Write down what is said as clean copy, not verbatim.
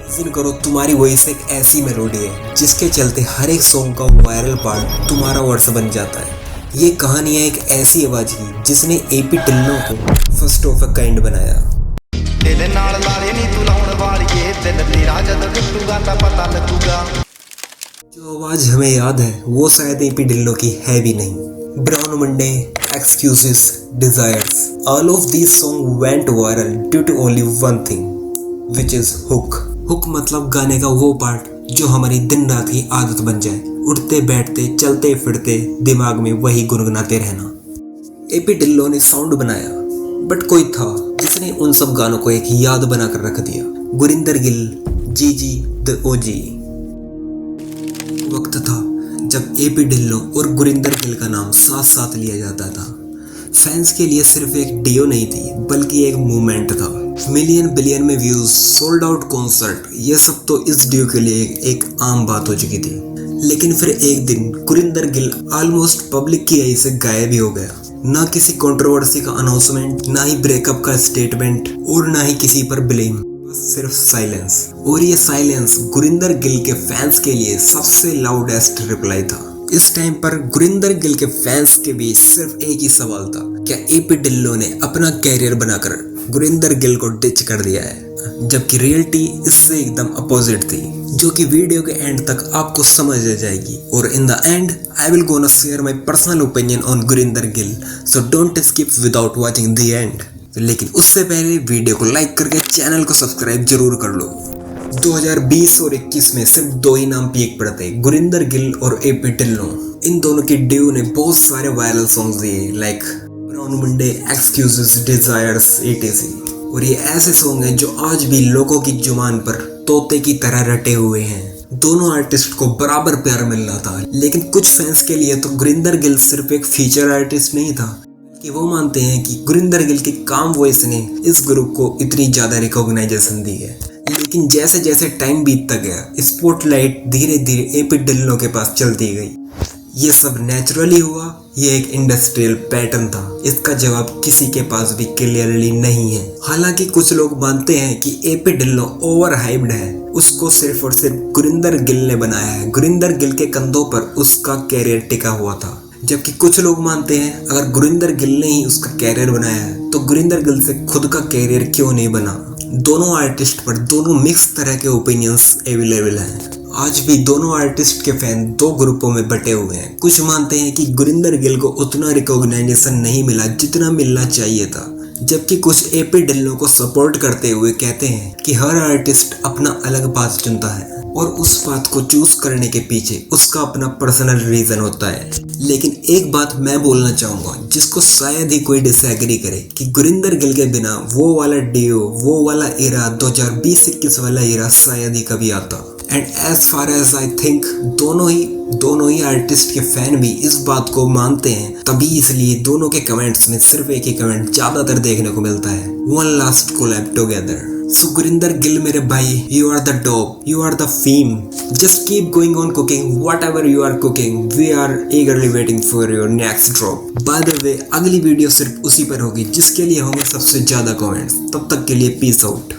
Imagine करो तुम्हारी voice एक ऐसी मेलोडी है जिसके चलते हर एक सॉन्ग का वायरल पार्ट तुम्हारा वर्ड्स बन जाता है। ये कहानी है एक ऐसी आवाज की जिसने एपी ढिल्लों को फर्स्ट ऑफ अ काइंड बनाया। जो आवाज हमें याद है वो शायद एपी ढिल्लों की है भी नहीं। Brown Munde, excuses, desires, all of these song went viral due to only one thing which is hook. Hook मतलब गाने का वो पार्ट जो हमारी दिन रात की आदत बन जाए, उठते बैठते चलते फिरते दिमाग में वही गुनगुनाते रहना। एपी ढिल्लों ने साउंड बनाया बट कोई था जिसने उन सब गानों को एक याद बनाकर रख दिया। गुरिंदर गिल, जीजी द ओजी। वक्त था जब एपी ढिल्लों और गुरिंदर गिल का नाम साथ साथ लिया जाता था। फैंस के लिए सिर्फ एक डियो नहीं थी बल्कि एक मूवमेंट था। मिलियन बिलियन में व्यूज, सोल्ड आउट कॉन्सर्ट, ये सब तो इस डियो के लिए एक आम बात हो चुकी थी। लेकिन फिर एक दिन गुरिंदर गिल ऑलमोस्ट पब्लिक की आई से गायब ही हो गया। ना किसी कंट्रोवर्सी का अनाउंसमेंट, ना ही ब्रेकअप का स्टेटमेंट और ना ही किसी पर ब्लेम, बस सिर्फ साइलेंस। और ये साइलेंस गुरिंदर गिल के फैंस के लिए सबसे लाउडेस्ट रिप्लाई था। इस टाइम पर गुरिंदर गिल के फैंस के बीच सिर्फ एक ही सवाल था, क्या एपी ढिल्लों ने अपना कैरियर बनाकर गुरिंदर गिल को डिच कर दिया है? जबकि रियलिटी इससे एकदम अपोजिट थी, जो कि वीडियो के एंड तक आपको समझ आ जाएगी। और in the and I will gonna share my personal opinion on Gurinder Gill, so don't skip without watching the end. लेकिन उससे पहले वीडियो को लाइक करके चैनल को सब्सक्राइब जरूर कर लो। 2020 और 21 में सिर्फ दो ही नाम पीक पर थे, गुरिंदर गिल और एपी ढिल्लों। इन दोनों की ड्यू ने बहुत सारे वायरल सॉन्ग्स दिए, like brown Munde, excuses, desires, etc। और ये ऐसे सॉन्ग हैं जो आज भी लोगों की जुबान पर तोते की तरह रटे हुए हैं। दोनों आर्टिस्ट को बराबर प्यार मिल रहा था, लेकिन कुछ फैंस के लिए तो गुरिंदर गिल सिर्फ एक फीचर आर्टिस्ट नहीं था कि वो मानते हैं कि गुरिंदर गिल की काम वॉइस ने इस ग्रुप को इतनी ज्यादा रिकॉग्नाइजेशन दी है। लेकिन जैसे जैसे टाइम बीतता गया, स्पॉटलाइट धीरे धीरे एपी ढिल्लों के पास चलती गई। ये सब नेचुरली हुआ, ये एक इंडस्ट्रियल पैटर्न था? इसका जवाब किसी के पास भी क्लियरली नहीं है। हालांकि कुछ लोग मानते हैं कि एपी ढिल्लों ओवर हाइप्ड है, उसको सिर्फ और सिर्फ गुरिंदर गिल ने बनाया है, गुरिंदर गिल के कंधों पर उसका कैरियर टिका हुआ था। जबकि कुछ लोग मानते हैं अगर गुरिंदर गिल ने ही उसका कैरियर बनाया है तो गुरिंदर गिल से खुद का कैरियर क्यों नहीं बना। दोनों आर्टिस्ट पर दोनों मिक्स तरह के ओपिनियंस अवेलेबल हैं। आज भी दोनों आर्टिस्ट के फैन दो ग्रुपों में बटे हुए हैं। कुछ मानते हैं कि गुरिंदर गिल को उतना रिकॉग्नाइजेशन नहीं मिला जितना मिलना चाहिए था, जबकि कुछ एपी ढिल्लों को सपोर्ट करते हुए कहते हैं कि हर आर्टिस्ट अपना अलग पाथ चुनता है और उस पाथ को चूज करने के पीछे उसका अपना पर्सनल रीजन होता है। लेकिन एक बात मैं बोलना चाहूंगा जिसको शायद ही कोई डिसएग्री करे, कि गुरिंदर गिल के बिना वो वाला डियो, वो वाला एरा, 2020-21 वाला एरा शायद ही कभी आता। And as far as I think दोनों ही आर्टिस्ट के फैन भी इस बात को मानते हैं, तभी इसलिए दोनों के कमेंट्स में सिर्फ एक ही कमेंट ज्यादातर देखने को मिलता है, one last collab together. So Gurinder Gill मेरे भाई, you are the top, you are the fame. Just keep going on cooking whatever you are cooking. We are eagerly waiting for your next drop. By the way, अगली video सिर्फ उसी पर होगी जिसके लिए होंगे सबसे ज्यादा कमेंट्स। तब तक के लिए पीस आउट।